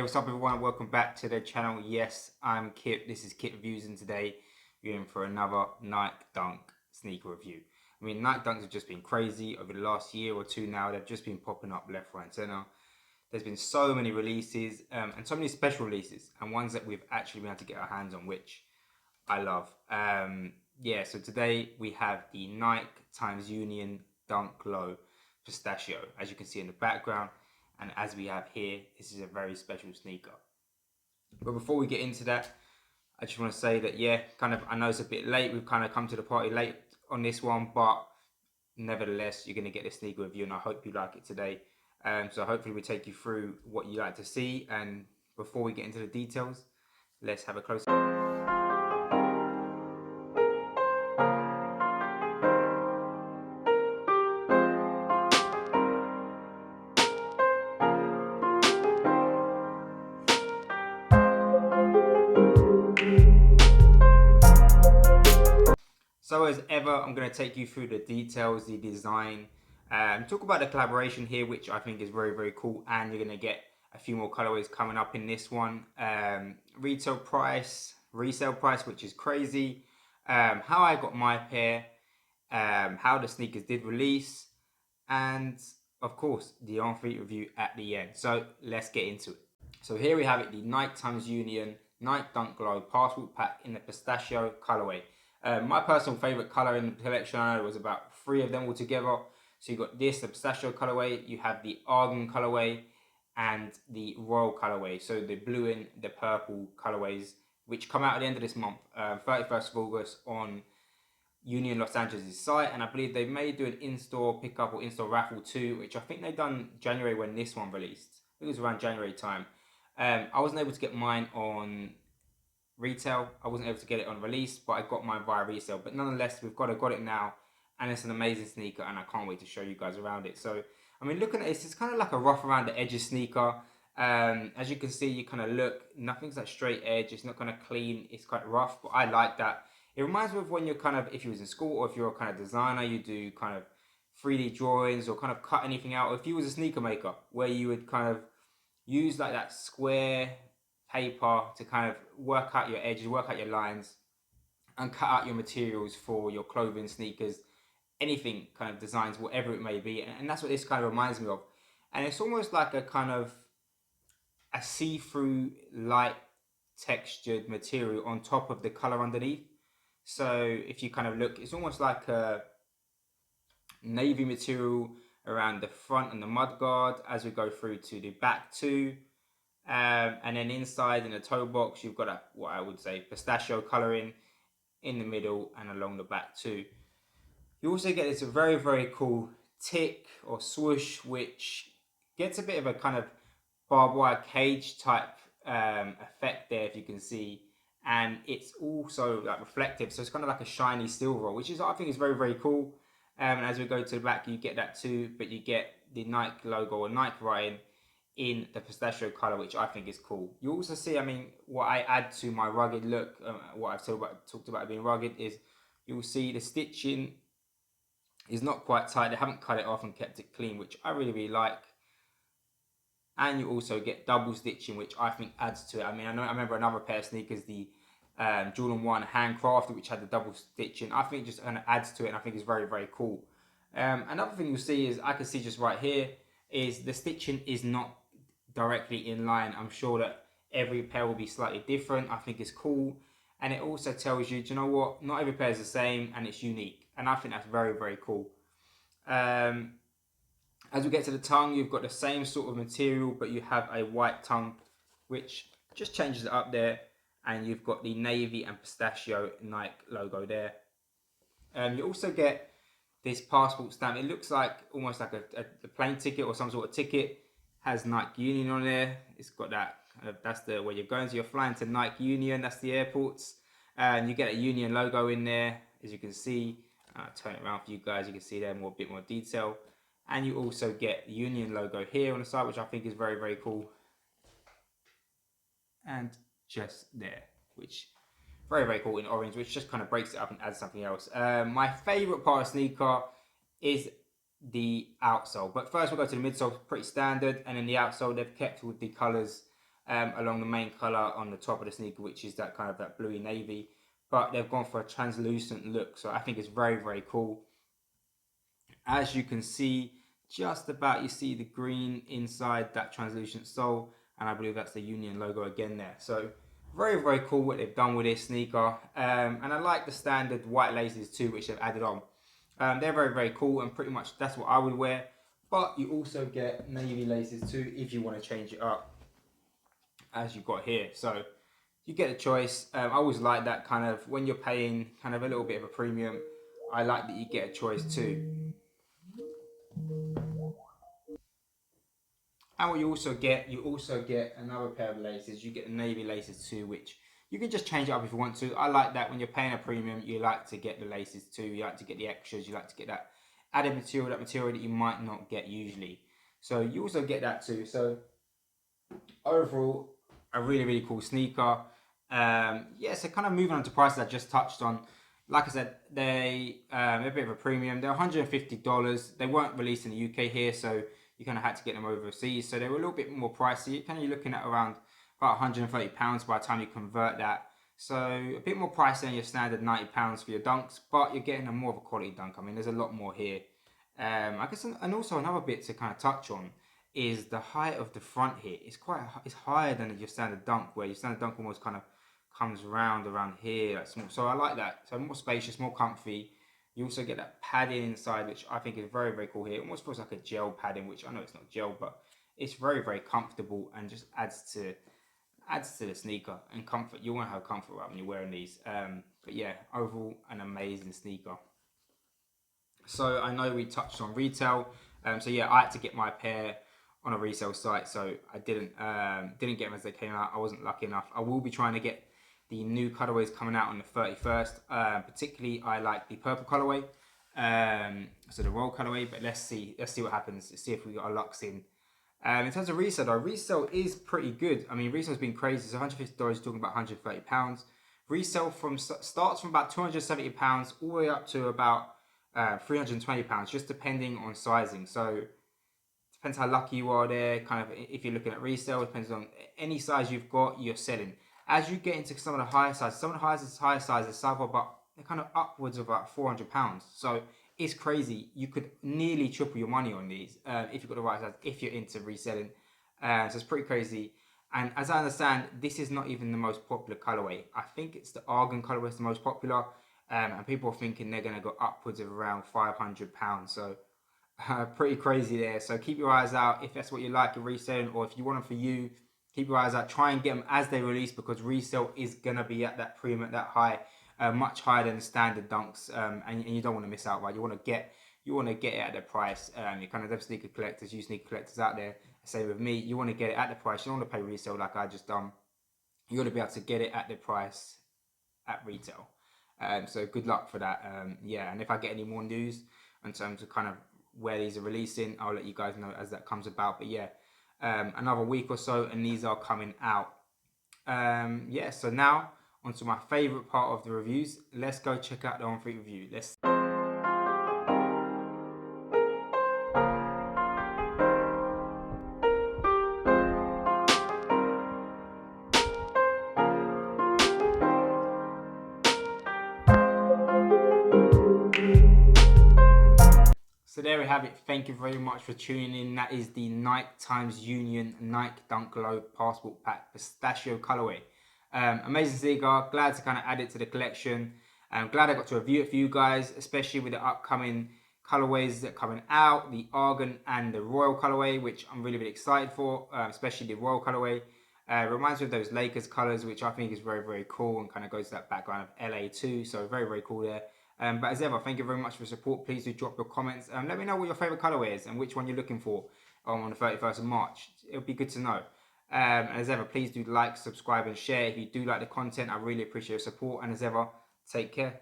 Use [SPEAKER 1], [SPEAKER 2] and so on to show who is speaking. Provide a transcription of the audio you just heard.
[SPEAKER 1] Hey, what's up everyone? Welcome back to the channel. Yes, I'm Kip. This is Kip Reviews, and today we're in for another Nike Dunk sneaker review. I mean, Nike Dunks have just been crazy over the last year or two now. They've just been popping up left, right, and center. There's been so many releases and so many special releases, and ones that we've actually been able to get our hands on, which I love. Yeah, so today we have the Nike x Union Dunk Low Pistachio, as you can see in the background. And as we have here, this is a very special sneaker. But before we get into that, I just want to say that, yeah, I know it's a bit late. We've kind of come to the party late on this one, but nevertheless, you're going to get this sneaker review, and I hope you like it today. So hopefully we take you through what you like to see. And before we get into the details, let's have a close look. So as ever, I'm going to take you through the details, the design, talk about the collaboration here, which I think is very, very cool. And you're going to get a few more colorways coming up in this one. Retail price, resale price, which is crazy. How I got my pair, how the sneakers did release, and of course, the on-feet review at the end. So let's get into it. So here we have it, the Nike x Union Nike Dunk Glow Passport Pack in the Pistachio colorway. My personal favorite color in the collection, I know, was about 3 of them all together. So you got this, the Pistachio colorway, you have the Argan colorway, and the Royal colorway. So the blue and the purple colorways, which come out at the end of this month, 31st of August, on Union Los Angeles' site. And I believe they may do an in-store pickup or in-store raffle too, which I think they done January when this one released. I think it was around January time. I wasn't able to get mine on retail. I wasn't able to get it on release, but I got mine via resale. But nonetheless, we've got it now, and it's an amazing sneaker, and I can't wait to show you guys around it. So, I mean, looking at it, it's kind of like a rough around the edges sneaker. As you can see, you kind of look, nothing's like straight edge. It's not kind of clean. It's quite rough, but I like that. It reminds me of when you're kind of, if you was in school or if you're a kind of designer, you do kind of 3D drawings or kind of cut anything out. Or if you was a sneaker maker, where you would kind of use like that square paper to kind of work out your edges, work out your lines, and cut out your materials for your clothing, sneakers, anything kind of designs, whatever it may be. And that's what this kind of reminds me of. And it's almost like a kind of a see-through light textured material on top of the color underneath. So if you kind of look, it's almost like a navy material around the front and the mudguard as we go through to the back too. And then inside in the toe box, you've got a, what I would say, pistachio coloring in the middle and along the back too. You also get this very, very cool tick or swoosh, which gets a bit of a kind of barbed wire cage type effect there, if you can see. And it's also like reflective, so it's kind of like a shiny silver, which is, I think, is very, very cool. And as we go to the back, you get that too, but you get the Nike logo or Nike writing in the pistachio color, which I think is cool. You also see, I mean, what I add to my rugged look, what I've talked about being rugged, is you will see the stitching is not quite tight. They haven't cut it off and kept it clean, which I really, really like. And you also get double stitching, which I think adds to it. I mean, I remember another pair of sneakers, the Jordan 1 handcrafted, which had the double stitching. I think it just kind of adds to it, and I think it's very, very cool. Another thing you'll see is, I can see just right here, is the stitching is not directly in line. I'm sure that every pair will be slightly different. I think it's cool. And it also tells you, do you know what? Not every pair is the same, and it's unique. And I think that's very, very cool. As we get to the tongue, you've got the same sort of material, but you have a white tongue, which just changes it up there. And you've got the navy and pistachio Nike logo there. You also get this passport stamp. It looks like almost like a plane ticket or some sort of ticket. Has Nike Union on there. It's got that. That's the where you're going. So you're flying to Nike Union. That's the airports. And you get a Union logo in there, as you can see. I'll turn it around for you guys. You can see there a bit more detail. And you also get the Union logo here on the side, which I think is very, very cool. And just there, which very, very cool in orange, which just kind of breaks it up and adds something else. My favorite part of sneaker is the outsole. But first we'll go to the midsole, pretty standard. And then the outsole, they've kept with the colors along the main color on the top of the sneaker, which is that kind of that bluey navy, but they've gone for a translucent look, so I think it's very, very cool. As you can see, just about you see the green inside that translucent sole, and I believe that's the Union logo again there. So very, very cool what they've done with this sneaker, and I like the standard white laces too, which they've added on. They're very, very cool, and pretty much that's what I would wear. But you also get navy laces too if you want to change it up, as you've got here. So you get a choice. I always like that kind of, when you're paying kind of a little bit of a premium, I like that you get a choice too. And what you also get another pair of laces. You get the navy laces too, which you can just change it up if you want to. I like that when you're paying a premium, you like to get the laces too. You like to get the extras. You like to get that added material, that material that you might not get usually. So you also get that too. So overall, a really, really cool sneaker. Yeah, so kind of moving on to prices I just touched on. Like I said, they're a bit of a premium. They're $150. They weren't released in the UK here, so you kind of had to get them overseas. So they were a little bit more pricey. You're kind of looking at around about £130 by the time you convert that. So a bit more pricey than your standard £90 for your dunks, but you're getting a more of a quality dunk. I mean, there's a lot more here. I guess, and also another bit to kind of touch on is the height of the front here. It's higher than your standard dunk, where your standard dunk almost kind of comes around here, like small. So I like that. So more spacious, more comfy. You also get that padding inside, which I think is very, very cool here. It almost feels like a gel padding, which I know it's not gel, but it's very, very comfortable and just adds to the sneaker and comfort. You want to have comfort right when you're wearing these. But yeah, overall an amazing sneaker. So I know we touched on retail. So yeah, I had to get my pair on a resale site. So I didn't get them as they came out. I wasn't lucky enough. I will be trying to get the new colorways coming out on the 31st. Particularly, I like the purple colorway. So the roll colorway. But let's see what happens. Let's see if we got our lucks in. In terms of resale, though, resale is pretty good. I mean, resale's been crazy. It's $150, talking about £130. Resale starts from about £270 all the way up to about £320, just depending on sizing. So depends how lucky you are there. Kind of, if you're looking at resale, it depends on any size you've got, you're selling. As you get into some of the higher sizes, some of the higher sizes sell for about, they're kind of upwards of about £400. So it's crazy. You could nearly triple your money on these if you've got the right size, if you're into reselling. So it's pretty crazy. And as I understand, this is not even the most popular colorway. I think it's the Argan colorway is the most popular. And people are thinking they're going to go upwards of around £500. So pretty crazy there. So keep your eyes out if that's what you like in reselling, or if you want them for you, keep your eyes out. Try and get them as they release, because resale is going to be at that premium, at that high. Much higher than the standard dunks, and you don't want to miss out, right? You want to get it at the price. You kind of have sneaker collectors, you sneaker collectors out there. Same with me. You want to get it at the price. You don't want to pay resale like I just done. You got to be able to get it at the price at retail. So good luck for that. Yeah, and if I get any more news in terms of kind of where these are releasing, I'll let you guys know as that comes about. But yeah, another week or so, and these are coming out. Yeah, so now onto my favorite part of the reviews. Let's go check out the on-feet review. So there we have it. Thank you very much for tuning in. That is the Nike times Union Nike Dunk Low Passport Pack Pistachio colorway. Amazing sneaker. Glad to kind of add it to the collection. I'm glad I got to review it for you guys, especially with the upcoming colorways that are coming out, the Argan and the Royal colorway, which I'm really, really excited for, especially the Royal colorway. Reminds me of those Lakers colors, which I think is very, very cool, and kind of goes to that background of LA too. So very, very cool there. But as ever, thank you very much for your support. Please do drop your comments. Let me know what your favorite colorway is and which one you're looking for on the 31st of March. It would be good to know. As ever, please do like, subscribe, and share if you do like the content. I really appreciate your support. And as ever, take care.